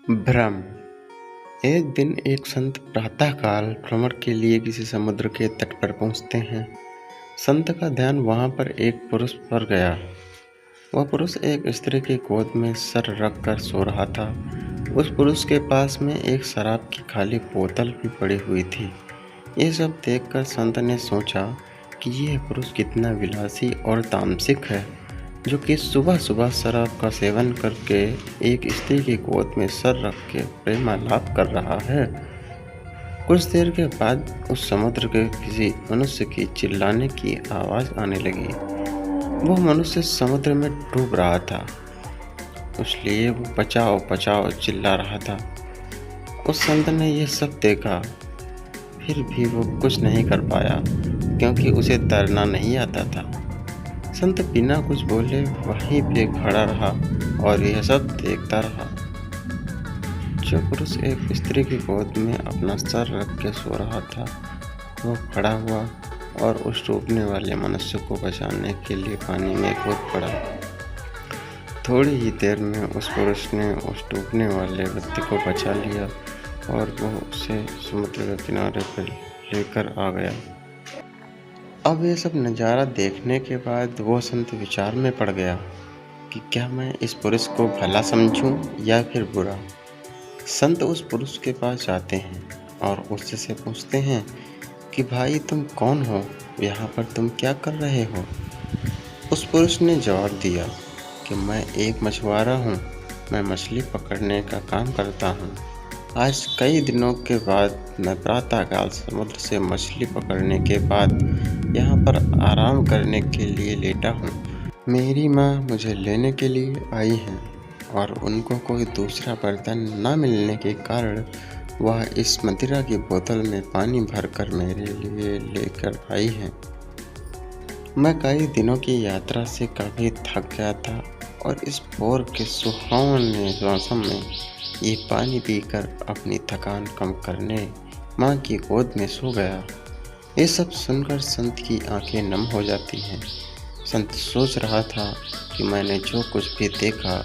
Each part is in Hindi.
भ्रम। एक दिन एक संत प्रातःकाल भ्रमण के लिए किसी समुद्र के तट पर पहुंचते हैं। संत का ध्यान वहां पर एक पुरुष पर गया। वह पुरुष एक स्त्री की गोद में सर रखकर सो रहा था। उस पुरुष के पास में एक शराब की खाली बोतल भी पड़ी हुई थी। ये सब देखकर संत ने सोचा कि यह पुरुष कितना विलासी और तामसिक है, जो कि सुबह सुबह शराब का सेवन करके एक स्त्री की गोद में सर रख के प्रेमालाप कर रहा है। कुछ देर के बाद उस समुद्र के किसी मनुष्य की चिल्लाने की आवाज़ आने लगी। वो मनुष्य समुद्र में डूब रहा था, इसलिए वो बचाओ बचाओ चिल्ला रहा था। उस संत ने यह सब देखा, फिर भी वो कुछ नहीं कर पाया क्योंकि उसे तैरना नहीं आता था। संत बिना कुछ बोले वहीं पे खड़ा रहा और यह सब देखता रहा। जो पुरुष एक स्त्री की गोद में अपना सर रख के सो रहा था, वो खड़ा हुआ और उस डूबने वाले मनुष्य को बचाने के लिए पानी में कूद पड़ा। थोड़ी ही देर में उस पुरुष ने उस डूबने वाले व्यक्ति को बचा लिया और वो उसे समुद्र के किनारे पर लेकर आ गया। अब ये सब नज़ारा देखने के बाद वो संत विचार में पड़ गया कि क्या मैं इस पुरुष को भला समझूं या फिर बुरा। संत उस पुरुष के पास जाते हैं और उससे पूछते हैं कि भाई तुम कौन हो, यहाँ पर तुम क्या कर रहे हो। उस पुरुष ने जवाब दिया कि मैं एक मछुआरा हूँ, मैं मछली पकड़ने का काम करता हूँ। आज कई दिनों के बाद मैं प्रातःकाल समुद्र से मछली पकड़ने के बाद यहाँ पर आराम करने के लिए लेटा हूँ। मेरी माँ मुझे लेने के लिए आई हैं और उनको कोई दूसरा बर्तन न मिलने के कारण वह इस मदिरा की बोतल में पानी भरकर मेरे लिए लेकर आई हैं। मैं कई दिनों की यात्रा से काफ़ी थक गया था और इस भोर के सुहावने मौसम में ये पानी पीकर अपनी थकान कम करने माँ की गोद में सो गया। ये सब सुनकर संत की आंखें नम हो जाती हैं। संत सोच रहा था कि मैंने जो कुछ भी देखा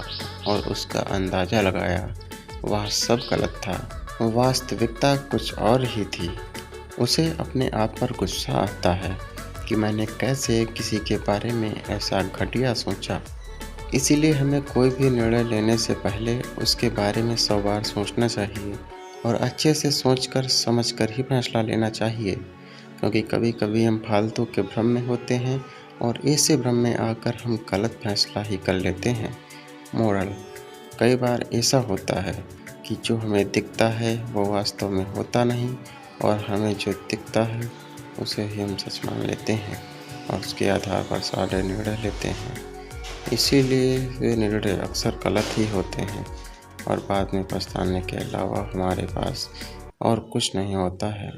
और उसका अंदाज़ा लगाया वह सब गलत था। वास्तविकता कुछ और ही थी। उसे अपने आप पर गुस्सा आता है कि मैंने कैसे किसी के बारे में ऐसा घटिया सोचा। इसीलिए हमें कोई भी निर्णय लेने से पहले उसके बारे में 100 बार सोचना चाहिए और अच्छे से सोचकर समझकर ही फैसला लेना चाहिए, क्योंकि कभी कभी हम फालतू के भ्रम में होते हैं और ऐसे भ्रम में आकर हम गलत फैसला ही कर लेते हैं। मोरल: कई बार ऐसा होता है कि जो हमें दिखता है वो वास्तव में होता नहीं और हमें जो दिखता है उसे ही हम सच मान लेते हैं और उसके आधार पर सारे निर्णय लेते हैं। इसीलिए वे निर्णय अक्सर गलत ही होते हैं और बाद में पछताने के अलावा हमारे पास और कुछ नहीं होता है।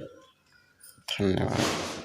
धन्यवाद।